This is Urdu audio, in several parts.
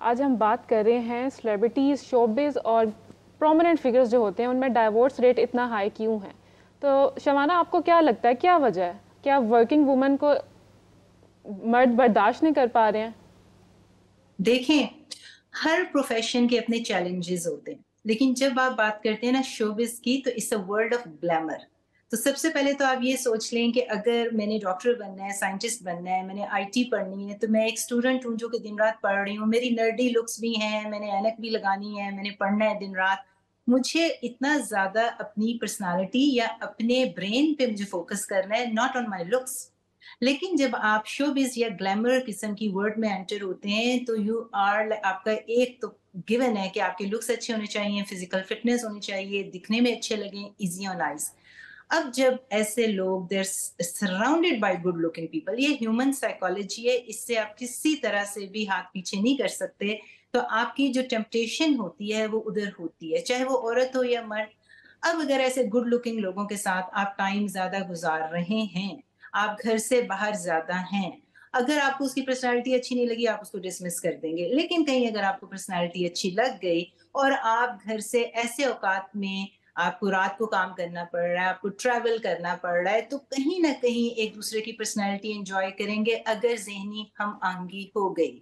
آج ہم بات کر رہے ہیں سلیبریٹیز، شوبز اور پرومیننٹ فگرز جو ہوتے ہیں ان میں ڈائیورس ریٹ اتنا ہائی کیوں ہے؟ تو شمانہ آپ کو کیا لگتا ہے کیا وجہ ہے؟ کیا ورکنگ وومن کو مرد برداشت نہیں کر پا رہے ہیں؟ دیکھیں، ہر پروفیشن کے اپنے چیلنجز ہوتے ہیں، لیکن جب آپ بات کرتے ہیں نا شوبز کی تو it's a world of glamour. تو سب سے پہلے تو آپ یہ سوچ لیں کہ اگر میں نے ڈاکٹر بننا ہے، سائنٹسٹ بننا ہے، میں نے آئی ٹی پڑھنی ہے، تو میں ایک اسٹوڈنٹ ہوں جو کہ دن رات پڑھ رہی ہوں، میری نرڈی لکس بھی ہیں، میں نے اینک بھی لگانی ہے، میں نے پڑھنا ہے دن رات. مجھے اتنا زیادہ اپنی پرسنالٹی یا اپنے برین پہ مجھے فوکس کرنا ہے، ناٹ آن مائی لکس. لیکن جب آپ شوبز یا گلیمر قسم کی ورڈ میں انٹر ہوتے ہیں تو آپ کا ایک تو گیون ہے کہ آپ کے لکس اچھے ہونے چاہیے، فزیکل فٹنس ہونی چاہیے، دکھنے میں اچھے لگیں، ایزی آن آئیز. اب جب ایسے لوگ there surrounded by good looking people, یہ ہیومن سائیکالوجی ہے، اس سے آپ کسی طرح سے بھی ہاتھ پیچھے نہیں کر سکتے. تو آپ کی جو ٹیمپٹیشن ہوتی ہے وہ ادھر ہوتی ہے، چاہے وہ عورت ہو یا مرد. اب اگر ایسے گڈ لکنگ لوگوں کے ساتھ آپ ٹائم زیادہ گزار رہے ہیں، آپ گھر سے باہر زیادہ ہیں، اگر آپ کو اس کی پرسنالٹی اچھی نہیں لگی آپ اس کو ڈسمس کر دیں گے. لیکن کہیں اگر آپ کو پرسنالٹی اچھی لگ گئی اور آپ گھر سے ایسے اوقات میں آپ کو رات کو کام کرنا پڑ رہا ہے، آپ کو ٹریول کرنا پڑ رہا ہے، تو کہیں نہ کہیں ایک دوسرے کی پرسنالٹی انجوائے کریں گے اگر ذہنی ہم آہنگی ہو گئی.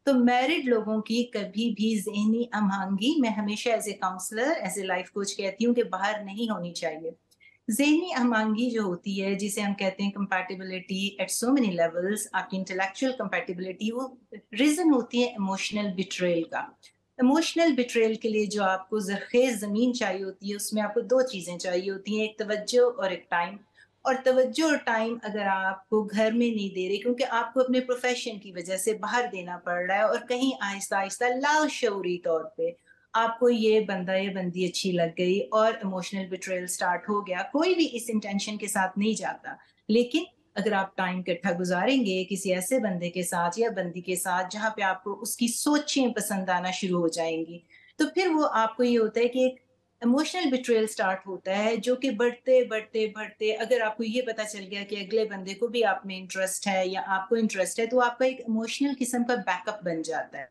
تو میرڈ لوگوں کی کبھی بھی ذہنی ہم آہنگی، میں ہمیشہ as a counsellor, as a life coach کہتی ہوں کہ باہر نہیں ہونی چاہیے. ذہنی ہم آہنگی جو ہوتی ہے جسے ہم کہتے ہیں compatibility at so many levels, آپ کی انٹلیکچوئل کمپیٹیبلٹی، وہ ریزن ہوتی ہے ایموشنل بٹریل کا. ایموشنل بٹریل کے لیے جو آپ کو زرخیز زمین چاہیے ہوتی ہے اس میں آپ کو دو چیزیں چاہیے ہوتی ہیں، ایک توجہ اور ایک ٹائم. اور توجہ اور ٹائم اگر آپ کو گھر میں نہیں دے رہے کیونکہ آپ کو اپنے پروفیشن کی وجہ سے باہر دینا پڑ رہا ہے، اور کہیں آہستہ آہستہ لاشعوری طور پہ آپ کو یہ بندہ یا بندی اچھی لگ گئی اور ایموشنل بٹریل سٹارٹ ہو گیا. کوئی بھی اس انٹینشن کے ساتھ نہیں جاتا، لیکن اگر آپ ٹائم اکٹھا گزاریں گے کسی ایسے بندے کے ساتھ یا بندی کے ساتھ جہاں پہ آپ کو اس کی سوچیں پسند آنا شروع ہو جائیں گی، تو پھر وہ آپ کو یہ ہوتا ہے کہ ایک ایموشنل بٹریل سٹارٹ ہوتا ہے جو کہ بڑھتے بڑھتے بڑھتے اگر آپ کو یہ پتا چل گیا کہ اگلے بندے کو بھی آپ میں انٹرسٹ ہے یا آپ کو انٹرسٹ ہے، تو آپ کا ایک ایموشنل قسم کا بیک اپ بن جاتا ہے.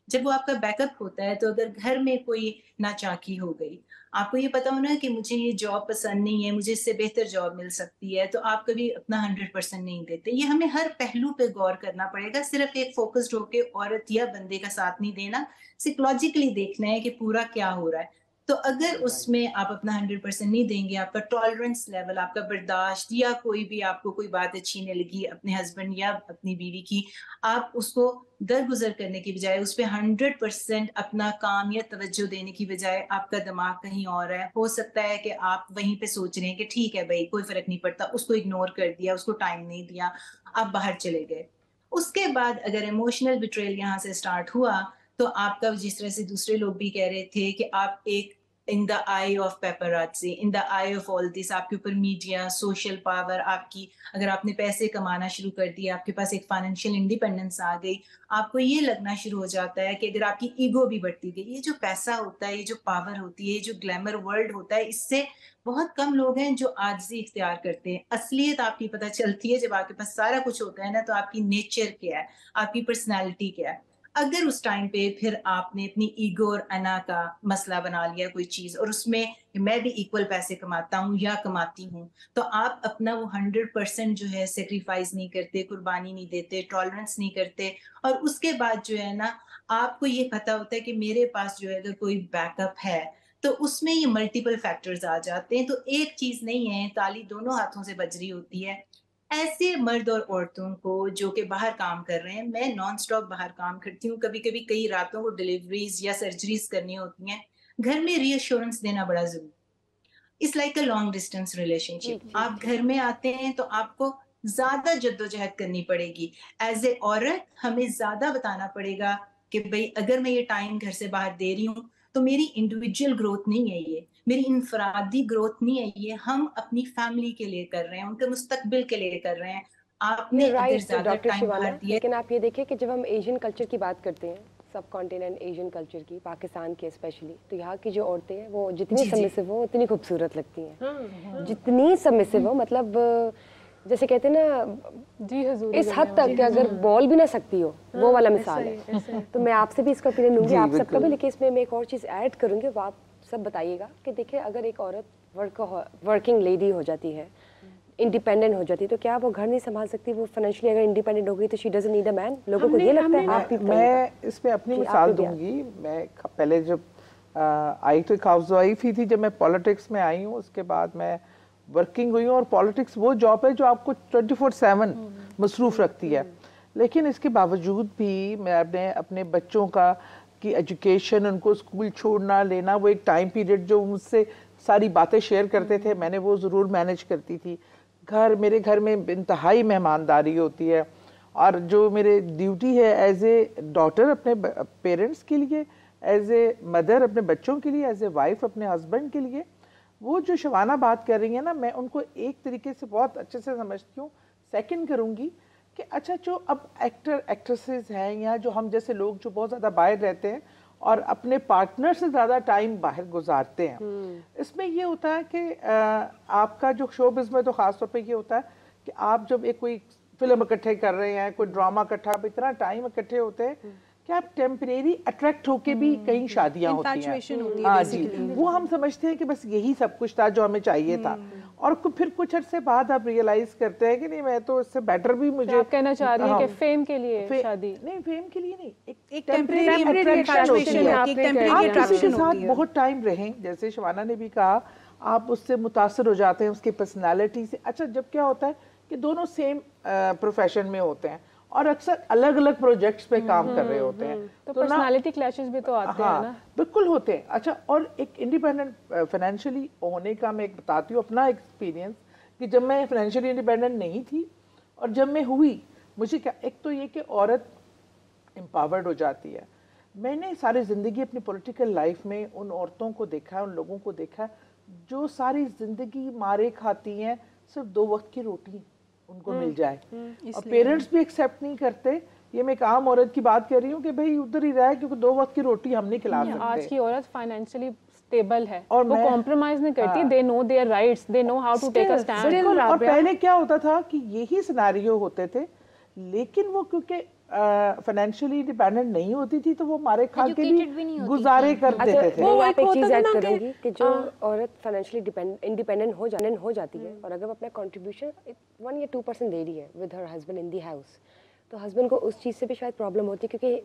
جب وہ آپ کا بیک اپ ہوتا ہے تو اگر گھر میں کوئی ناچاکی ہو گئی، آپ کو یہ پتا ہونا کہ مجھے یہ جاب پسند نہیں ہے، مجھے اس سے بہتر جاب مل سکتی ہے، تو آپ کبھی اپنا 100% نہیں دیتے. یہ ہمیں ہر پہلو پہ غور کرنا پڑے گا، صرف ایک فوکسڈ ہو کے عورت یا بندے کا ساتھ نہیں دینا، سائیکولوجیکلی دیکھنا ہے کہ پورا کیا ہو رہا ہے. تو اگر اس میں آپ اپنا 100% نہیں دیں گے، آپ کا ٹالرنس لیول، آپ کا برداشت، یا کوئی بھی آپ کو کوئی بات اچھی نہیں لگی اپنے ہسبینڈ یا اپنی بیوی کی، آپ اس کو درگزر کرنے کی بجائے اس پہ 100% اپنا کام یا توجہ دینے کی بجائے آپ کا دماغ کہیں اور ہے. ہو سکتا ہے کہ آپ وہیں پہ سوچ رہے ہیں کہ ٹھیک ہے بھائی کوئی فرق نہیں پڑتا، اس کو اگنور کر دیا، اس کو ٹائم نہیں دیا، آپ باہر چلے گئے. اس کے بعد اگر ایموشنل بٹریل یہاں سے سٹارٹ ہوا تو آپ کا جس طرح سے دوسرے لوگ بھی کہہ رہے تھے کہ آپ ایک in the eye of paparazzi, in the eye of all this، آپ کے اوپر میڈیا، سوشل پاور، آپ کی اگر آپ نے پیسے کمانا شروع کر دیا، آپ کے پاس ایک فائنینشیل انڈیپینڈنس آ گئی، آپ کو یہ لگنا شروع ہو جاتا ہے کہ اگر آپ کی ایگو بھی بڑھتی گئی، یہ جو پیسہ ہوتا ہے، یہ جو پاور ہوتی ہے، یہ جو گلیمر ورلڈ ہوتا ہے، اس سے بہت کم لوگ ہیں جو عاجزی اختیار کرتے ہیں. اصلیت آپ کی پتہ چلتی ہے جب آپ کے پاس سارا کچھ ہوتا ہے نا، تو آپ کی نیچر کیا ہے، آپ کی پرسنالٹی کیا ہے. اگر اس ٹائم پہ پھر آپ نے اپنی ایگو اور انا کا مسئلہ بنا لیا کوئی چیز، اور اس میں میں بھی ایکول پیسے کماتا ہوں یا کماتی ہوں، تو آپ اپنا وہ 100% جو ہے سیکریفائز نہیں کرتے، قربانی نہیں دیتے، ٹالرنس نہیں کرتے. اور اس کے بعد جو ہے نا آپ کو یہ پتا ہوتا ہے کہ میرے پاس جو ہے اگر کوئی بیک اپ ہے تو اس میں یہ ملٹیپل فیکٹرز آ جاتے ہیں. تو ایک چیز نہیں ہے، تالی دونوں ہاتھوں سے بج رہی ہوتی ہے. ایسے مرد اور عورتوں کو جو کہ باہر کام کر رہے ہیں، میں نان سٹاپ باہر کام کرتی ہوں، کبھی کبھی کئی راتوں کو ڈیلیوریز یا سرجریز کرنی ہوتی ہیں، گھر میں ری ایشورنس دینا بڑا ضروری ہے. It's like a long distance relationship. جی آپ گھر میں آتے ہیں تو آپ کو زیادہ جدوجہد کرنی پڑے گی. ایز اے عورت ہمیں زیادہ بتانا پڑے گا کہ بھئی اگر میں یہ ٹائم گھر سے باہر دے رہی ہوں تو میری انڈیویجول گروتھ نہیں ہے، یہ میری انفرادی گروتھ نہیں ہے، یہ ہم اپنی فیملی کے لیے کر رہے ہیں، ان کے مستقبل کے لیے کر رہے ہیں. آپ نے اگر رائٹ زیادہ ڈاکٹر ٹائم شیوانا، باہر دیا. لیکن آپ یہ دیکھیں کہ جب ہم ایشین کلچر کی بات کرتے ہیں، سب کانٹیننٹ ایشین کلچر کی، پاکستان کے اسپیشلی، تو یہاں کی جو عورتیں ہیں وہ جتنی جی جی سبمسو ہو اتنی خوبصورت لگتی ہیں، جتنی سبمسو ہو. مطلب جیسے کہتے ہیں نا جی حضور اس حد تک کہ اگر بول بھی نہ سکتی ہو وہ والا مثال ہے. تو میں آپ سے بھی اس کا اوپینین لوں گی آپ سب کا بھی, لیکن اس میں ایک اور چیز ایڈ کروں گی, وہ آپ سب بتائیے گا کہ دیکھیں اگر ایک عورت ورکنگ لیڈی ہو جاتی ہے, انڈیپینڈنٹ ہو جاتی ہے, تو کیا وہ گھر نہیں سنبھال سکتی؟ وہ فائنینشلی اگر انڈیپینڈنٹ ہو گئی تو شی ڈزنٹ نیڈ اے مین. لوگوں کو یہ لگتا ہے. آپ بھی میں اس میں اپنی مثال دوں گی. میں پہلے جب آئی تو ایک ہاؤس وائف ہی تھی, جب میں پالیٹکس میں آئی ہوں اس کے بعد میں ورکنگ ہوئی ہوں, اور پالیٹکس وہ جاب ہے جو آپ کو 24/7 مصروف رکھتی ہے. لیکن اس کے باوجود بھی میں اپنے بچوں کی ایجوکیشن, ان کو اسکول چھوڑنا لینا, وہ ایک ٹائم پیریڈ جو مجھ سے ساری باتیں شیئر کرتے تھے میں نے وہ ضرور مینیج کرتی تھی. میرے گھر میں انتہائی مہمانداری ہوتی ہے, اور جو میرے ڈیوٹی ہے ایز اے ڈاٹر اپنے پیرنٹس کے لیے, ایز اے مدر اپنے بچوں کے لیے, ایز اے وائف اپنے ہسبینڈ کے لیے, وہ جو شبانہ بات کر رہی ہیں نا, میں ان کو ایک طریقے سے بہت اچھے سے سمجھتی ہوں. سیکنڈ کروں گی کہ اچھا جو اب ایکٹر ایکٹریسز ہیں یا جو ہم جیسے لوگ جو بہت زیادہ باہر رہتے ہیں اور اپنے پارٹنر سے زیادہ ٹائم باہر گزارتے ہیں, اس میں یہ ہوتا ہے کہ آپ کا جو شو بز میں تو خاص طور پہ یہ ہوتا ہے کہ آپ جب ایک کوئی فلم اکٹھے کر رہے ہیں, کوئی ڈرامہ اکٹھا, اتنا ٹائم اکٹھے ہوتے ہیں کہ آپ ٹیمپریری اٹریکٹ ہو کے بھی کہیں شادیاں ہوتی ہیں. ہاں جی, وہ ہم سمجھتے ہیں کہ بس یہی سب کچھ تھا جو ہمیں چاہیے تھا, اور پھر کچھ عرصے بعد آپ ریئلائز کرتے ہیں کہ نہیں میں تو اس سے بیٹر بھی مجھے. آپ کہنا چاہ رہی ہیں کہ فیم کے لیے شادی نہیں, فیم کے لیے نہیں, ایک ٹیمپریری اٹریکشن ہوتی ہے. آپ کسی کے ساتھ بہت ٹائم رہیں, جیسے شبانہ نے بھی کہا, آپ اس سے متاثر ہو جاتے ہیں اس کی پرسنالٹی سے. اچھا جب کیا ہوتا ہے کہ دونوں سیم پروفیشن میں ہوتے ہیں اور اکثر الگ الگ پروجیکٹس پہ کام کر رہے ہوتے ہیں, تو پرسنالٹی کلیشز بھی تو آتے ہیں نا. بالکل ہوتے ہیں. اچھا, اور ایک انڈیپینڈنٹ فائنینشلی ہونے کا میں ایک بتاتی ہوں اپنا ایکسپیرینس, کہ جب میں فائنینشلی انڈیپینڈنٹ نہیں تھی اور جب میں ہوئی, مجھے کیا, ایک تو یہ کہ عورت امپاورڈ ہو جاتی ہے. میں نے ساری زندگی اپنی پولیٹیکل لائف میں ان عورتوں کو دیکھا ہے, ان لوگوں کو دیکھا ہے جو ساری زندگی مارے کھاتی ہیں صرف 2 وقت کی روٹی ان کو مل جائے, اور پیرنٹس بھی ایکسیپٹ نہیں کرتے. یہ میں ایک عام عورت کی بات کر رہی ہوں کہ بھئی ادھر ہی رہے کیونکہ 2 وقت کی روٹی ہم نہیں کھلا سکتے. آج کی عورت فائنینشلی اسٹیبل ہے, وہ کمپرومائز نہیں کرتی, they know their rights, they know how to take a stand. اور پہلے کیا ہوتا تھا کہ یہی سیناریو ہوتے تھے, لیکن وہ کیونکہ فائنینشلی ڈیپینڈنٹ نہیں ہوتی تھی تو وہ مارے کھا کے بھی گزارے کر دیتے تھے. وہ ایک چیز ایڈ کروں گی کہ جو عورت فائنینشلی انڈیپینڈنٹ ہو جاتی ہے اور اگر اپنا کنٹریبیوشن 1 یا 2% دے رہی ہے with her husband in the house, تو ہسبینڈ کو اس چیز سے بھی شاید پرابلم ہوتی ہے, کیونکہ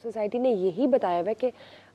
سوسائٹی نے یہی بتایا ہوا ہے کہ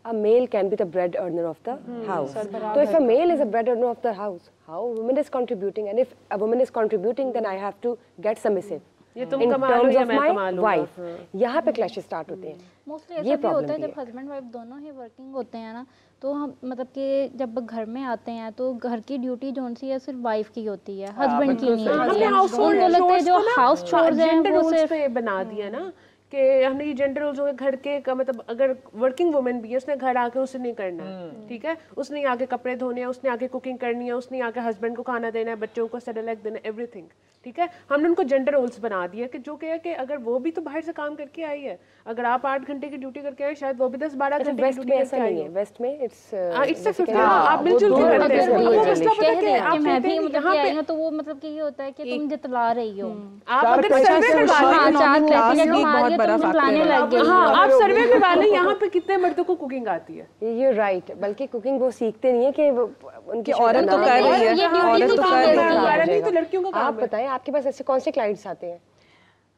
a male can be the bread earner of the house. So if a male is a bread earner of the house, how a woman is contributing, and if a woman is contributing then I have to get submissive. یہ تم کمالو یا میں کمالوں وائف, یہاں پہ کلیش اسٹارٹ ہوتے ہیں. موسٹلی ایسا بھی ہوتا ہے جب ہسبینڈ وائف دونوں ہی ورکنگ ہوتے ہیں نا, تو ہم مطلب کہ جب گھر میں آتے ہیں تو گھر کی ڈیوٹی جو سی ہے صرف وائف کی ہوتی ہے, ہسبینڈ کی نہیں ہوتی ہے. ان کو لگتا ہے جو ہاؤس چورز ہیں وہ صرف بنا دیا نا کہ ہم نے یہ جینڈر رولز ہوئے گھر کے کا, مطلب اگر ورکنگ وومن بھی ہے اس نے گھر آ کے اسے نہیں کرنا ہے, ٹھیک ہے, اس نے آ کے کپڑے دھونے ہیں, اس نے آ کے کوکنگ کرنی ہے, اس نے آ کے ہسبینڈ کو کھانا دینا ہے, بچوں کو سیٹلائٹ دینا ہے, ایوری تھنگ, ٹھیک ہے. ہم نے ان کو جینڈر رولز بنا دیا کہ جو کہ ہے کہ اگر وہ بھی تو باہر سے کام کر کے آئی ہے, اگر آپ 8 گھنٹے کی ڈیوٹی کر کے آئے شاید وہ بھی 10-12 گھنٹے کی ڈیوٹی کر کے آئی ہے. ویسٹ میں آپ مل جل کے کرتے ہیں. میں بھی مطلب کہ آئی ہوں تو وہ مطلب کہ یہ ہوتا ہے کہ تم جتلا رہی ہو, آپ اگر سروے آپ سروے کروا لیں یہاں پہ کتنے مردوں کو کوکنگ آتی ہے. یہ رائٹ, بلکہ کوکنگ وہ سیکھتے نہیں ہے کہ ان کی عورت تو کر رہی ہے, تو لڑکیوں کا. آپ بتائیں آپ کے پاس ایسے کون سے کلائنٹس آتے ہیں,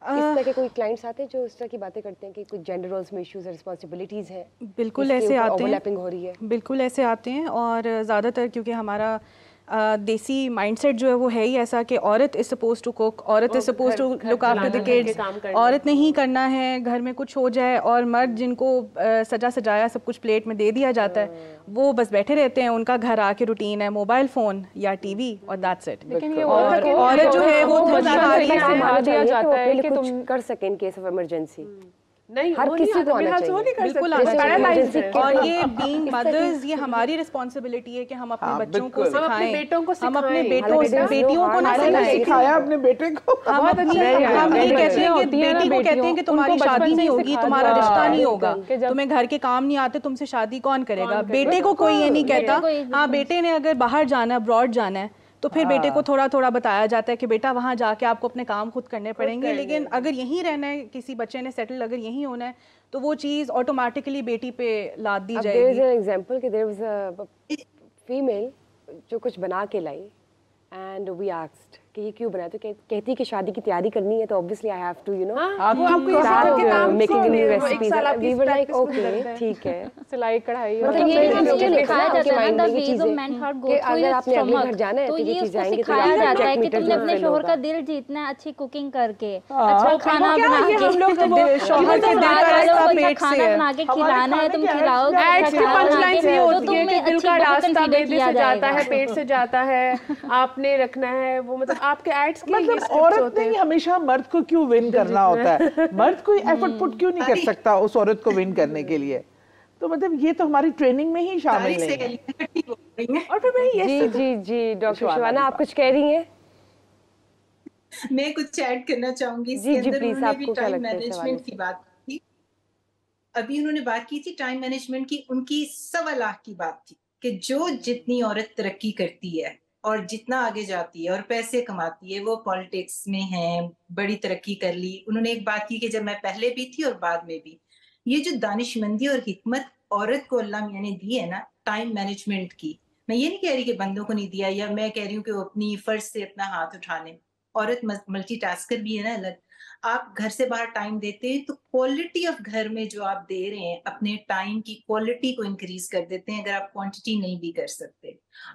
اس طرح کے کوئی کلائنٹس آتے ہیں جو اس طرح کی باتیں کرتے ہیں کہ کچھ جینڈر رولز میں ایشوز اور رسپانسبلٹیز ہیں؟ بالکل ایسے آتے ہیں, اوور لیپنگ ہو رہی ہے. بالکل ایسے آتے ہیں, اور زیادہ تر کیونکہ ہمارا دیسی مائنڈ سیٹ جو ہے وہ ہے ہی ایسا کہ عورت از سپوز ٹو کوک, عورت is suppose to look after the kids, عورت نے ہی کرنا ہے, گھر میں کچھ ہو جائے, اور مرد جن کو سجا سجایا سب کچھ پلیٹ میں دے دیا جاتا ہے وہ بس بیٹھے رہتے ہیں, ان کا گھر آ کے روٹین ہے موبائل فون یا ٹی وی اور دیٹس اٹ. اور عورت جو ہے وہ دیا جاتا ہے کہ تم کر سکیں ان کیس آف ایمرجنسی. نہیں, ہر کسی کو آنا چاہیے, بالکل. اور یہ بینگ مدرز یہ ہماری رسپانسبلٹی ہے کہ ہم اپنے بچوں کو سکھائیں, ہم اپنے بیٹیوں کو نہ سکھایا اپنے بیٹے کو. ہم یہ کہتے ہیں کہ بیٹی کو کہتے ہیں کہ تمہاری شادی نہیں ہوگی, تمہارا رشتہ نہیں ہوگا, تمہیں گھر کے کام نہیں آتے, تم سے شادی کون کرے گا. بیٹے کو کوئی یہ نہیں کہتا. ہاں بیٹے نے اگر باہر جانا ہے, ابراڈ جانا ہے, تو پھر بیٹے کو تھوڑا تھوڑا بتایا جاتا ہے کہ بیٹا وہاں جا کے آپ کو اپنے کام خود کرنے پڑیں گے. لیکن اگر یہیں رہنا ہے, کسی بچے نے سیٹل اگر یہیں ہونا ہے, تو وہ چیز آٹومیٹکلی بیٹی پہ لاد دی جائے گی. ایگزامپل کہ دیر واز اے فیمیل جو کچھ بنا کے لائی اینڈ وی آسکڈ کہ یہ کیوں بنایا, تو کہتی کہ شادی کی تیاری کرنی ہے تو obviously I have to making new recipes. We were like okay ٹھیک ہے, سلائی کڑھائی, مطلب یہ دکھایا جاتا ہے نا the ways of men how go اگر آپ نے اپنے گھر جانا ہے تو تو یہ یہ چیز اس کو جائیں گے تو سکھایا جاتا ہے کہ تم نے اپنے شوہر کا دل جیتنا ہے اچھی کوکنگ کر کے, اچھا کھانا بنا کے, ہم لوگ شوہر کے دل کا راستہ پیٹ سے کھانا بنا کے کھلانا ہے, تم کھلاؤ دل کا راستہ معدے سے جاتا ہے, پیٹ سے جاتا ہے, آپ نے رکھنا ہے وہ, مطلب آپ کے ایڈس کے مطلب عورت نے ہمیشہ مرد کو کیوں ون کرنا ہوتا ہے, مرد کوئی ایفرٹ پٹ کیوں نہیں کر سکتا اس عورت کو ون کرنے کے لیے. تو مطلب یہ تو ہماری ٹریننگ میں ہی شامل نہیں ہے. اور پھر میں جی ڈاکٹر شبانہ آپ کچھ کہہ رہی ہیں؟ میں کچھ ایڈ کرنا چاہوں گی. جی پلیز, آپ کو کیا لگتا ہے اس حوالے کی بات کی, ابھی انہوں نے بات کی تھی ٹائم مینجمنٹ کی, ان کی 1.25 لاکھ کی بات تھی کہ جو جتنی عورت ترقی کرتی ہے اور جتنا آگے جاتی ہے اور پیسے کماتی ہے, وہ پالیٹکس میں ہیں, بڑی ترقی کر لی. انہوں نے ایک بات کی کہ جب میں پہلے بھی تھی اور بعد میں بھی, یہ جو دانش مندی اور حکمت عورت کو اللہ میاں نے دی ہے نا ٹائم مینجمنٹ کی, میں یہ نہیں کہہ رہی کہ بندوں کو نہیں دیا, یا میں کہہ رہی ہوں کہ وہ اپنی فرض سے اپنا ہاتھ اٹھانے. عورت ملٹی ٹاسکر بھی ہے نا الگ. آپ گھر سے باہر ٹائم دیتے ہیں تو کوالٹی آف گھر میں جو آپ دے رہے ہیں اپنے ٹائم کی کوالٹی کو انکریز کر دیتے ہیں, اگر آپ کوانٹٹی نہیں بھی کر سکتے.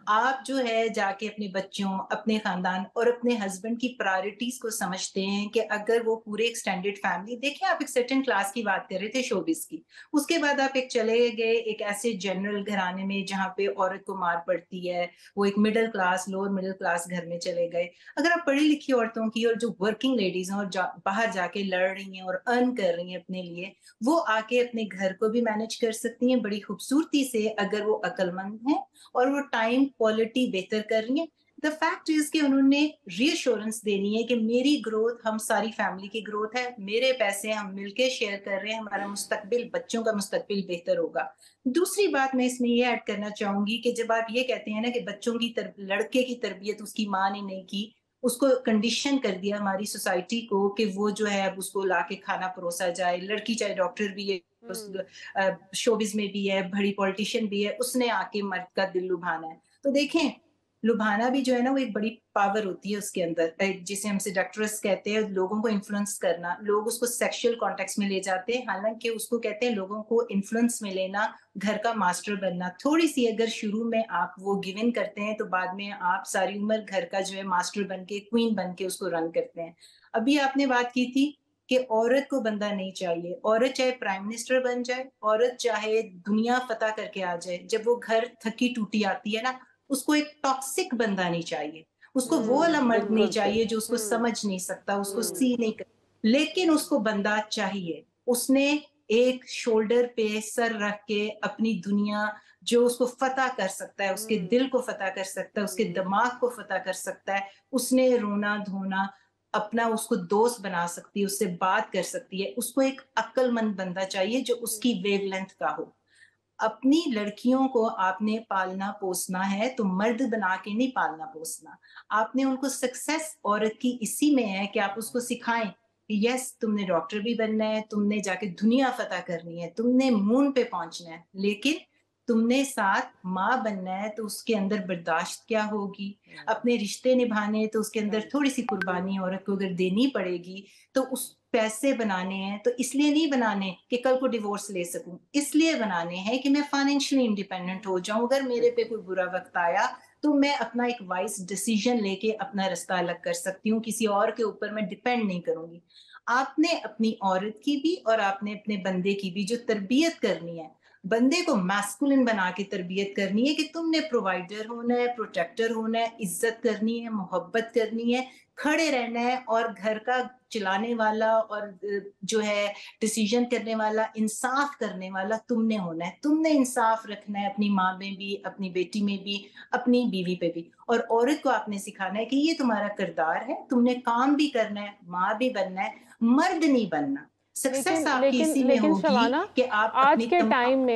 آپ جو ہے جا کے اپنے بچوں, اپنے خاندان اور اپنے ہسبینڈ کی پرائرٹیز کو سمجھتے ہیں کہ اگر وہ پورے ایکسٹینڈیڈ فیملی, دیکھیں آپ ایک سرٹن کلاس کی بات کر رہے تھے شوبز کی, اس کے بعد آپ ایک چلے گئے ایک ایسے جنرل گھرانے میں جہاں پہ عورت کو مار پڑتی ہے, وہ ایک middle class, lower middle class گھر میں چلے گئے. اگر آپ پڑھی لکھی عورتوں کی اور جو ورکنگ لیڈیز ہیں اور باہر جا کے لڑ رہی ہیں اور ارن کر رہی ہیں اپنے لیے, وہ آ کے اپنے گھر کو بھی مینج کر سکتی ہیں بڑی خوبصورتی سے اگر وہ عقل مند ہیں اور وہ ٹائم کوالٹی بہتر کر رہی ہیں. دا فیکٹ از کہ انہوں نے ری ایشورنس دینی ہے کہ میری گروتھ ہم ساری فیملی کی گروتھ ہے, میرے پیسے ہم مل کے شیئر کر رہے ہیں, ہمارا مستقبل, بچوں کا مستقبل بہتر ہوگا. دوسری بات میں اس میں یہ ایڈ کرنا چاہوں گی کہ جب آپ یہ کہتے ہیں نا کہ بچوں کی لڑکے کی تربیت اس کی ماں نے نہیں کی, اس کو کنڈیشن کر دیا ہماری سوسائٹی کو کہ وہ جو ہے اب اس کو لا کے کھانا پروسا جائے, لڑکی چاہے ڈاکٹر بھی ہے, شوبز میں بھی ہے, بڑی پولیٹیشین بھی ہے, اس نے آ کے مرد کا دل لبھانا ہے. تو دیکھیں لبھانا بھی جو ہے نا وہ ایک بڑی پاور ہوتی ہے اس کے اندر, جسے ہم سیڈکٹرس کہتے ہیں, لوگوں کو انفلوئنس کرنا. لوگ اس کو سیکشل کانٹیکس میں لے جاتے ہیں, حالانکہ اس کو کہتے ہیں لوگوں کو انفلوئنس میں لینا, گھر کا ماسٹر بننا. تھوڑی سی اگر شروع میں آپ وہ گیو ان کرتے ہیں تو بعد میں آپ ساری عمر گھر کا جو ہے ماسٹر بن کے, کوئین بن کے اس کو رن کرتے ہیں. ابھی آپ نے بات کی تھی کہ عورت کو بندہ نہیں چاہیے, عورت چاہے پرائم منسٹر بن جائے, عورت چاہے دنیا فتح کر کے آ جائے, جب وہ گھر تھکی ٹوٹی آتی ہے نا, اس کو ایک ٹاکسک بندہ نہیں چاہیے, اس کو وہ والا مرد نہیں چاہیے جو اس کو سمجھ نہیں سکتا, اس کو سی نہیں کر, لیکن اس کو بندہ چاہیے. اس نے ایک شولڈر پہ سر رکھ کے اپنی دنیا جو اس کو فتح کر سکتا ہے, اس کے دل کو فتح کر سکتا ہے, اس کے دماغ کو فتح کر سکتا ہے, اس نے رونا دھونا اپنا اس کو دوست بنا سکتی ہے, اس سے بات کر سکتی ہے. اس کو ایک عقل مند بندہ چاہیے جو اس کی ویو لینتھ کا ہو. اپنی لڑکیوں کو آپ نے پالنا پوسنا ہے تو مرد بنا کے نہیں پالنا پوسنا. آپ نے ان کو سکسیس عورت کی اسی میں ہے کہ آپ اس کو سکھائیں کہ یس تم نے ڈاکٹر بھی بننا ہے, تم نے جا کے دنیا فتح کرنی ہے, تم نے مون پہ پہنچنا ہے, لیکن تم نے ساتھ ماں بننا ہے تو اس کے اندر برداشت کیا ہوگی, اپنے رشتے نبھانے تو اس کے اندر تھوڑی سی قربانی عورت کو اگر دینی پڑے گی. تو اس پیسے بنانے ہیں تو اس لیے نہیں بنانے کہ کل کو ڈیورس لے سکوں, اس لیے بنانے ہیں کہ میں فائنینشلی انڈیپینڈنٹ ہو جاؤں. اگر میرے پہ کوئی برا وقت آیا تو میں اپنا ایک وائس ڈیسیژن لے کے اپنا رستہ الگ کر سکتی ہوں, کسی اور کے اوپر میں ڈیپینڈ نہیں کروں گی. آپ نے اپنی عورت کی بھی اور آپ نے اپنے بندے کی بھی جو تربیت کرنی ہے, بندے کو میسکولن بنا کے تربیت کرنی ہے کہ تم نے پرووائڈر ہونا ہے, پروٹیکٹر ہونا ہے, عزت کرنی ہے, محبت کرنی ہے, کھڑے رہنا ہے, اور گھر کا چلانے والا اور جو ہے ڈیسیژن کرنے والا, انصاف کرنے والا تم نے ہونا ہے. تم نے انصاف رکھنا ہے اپنی ماں میں بھی, اپنی بیٹی میں بھی, اپنی بیوی پہ بھی. اور عورت کو آپ نے سکھانا ہے کہ یہ تمہارا کردار ہے, تم نے کام بھی کرنا ہے, ماں بھی بننا ہے, مرد نہیں بننا. سکسیس آپ کی اسی میں ہوگی کہ آپ آج کے ٹائم میں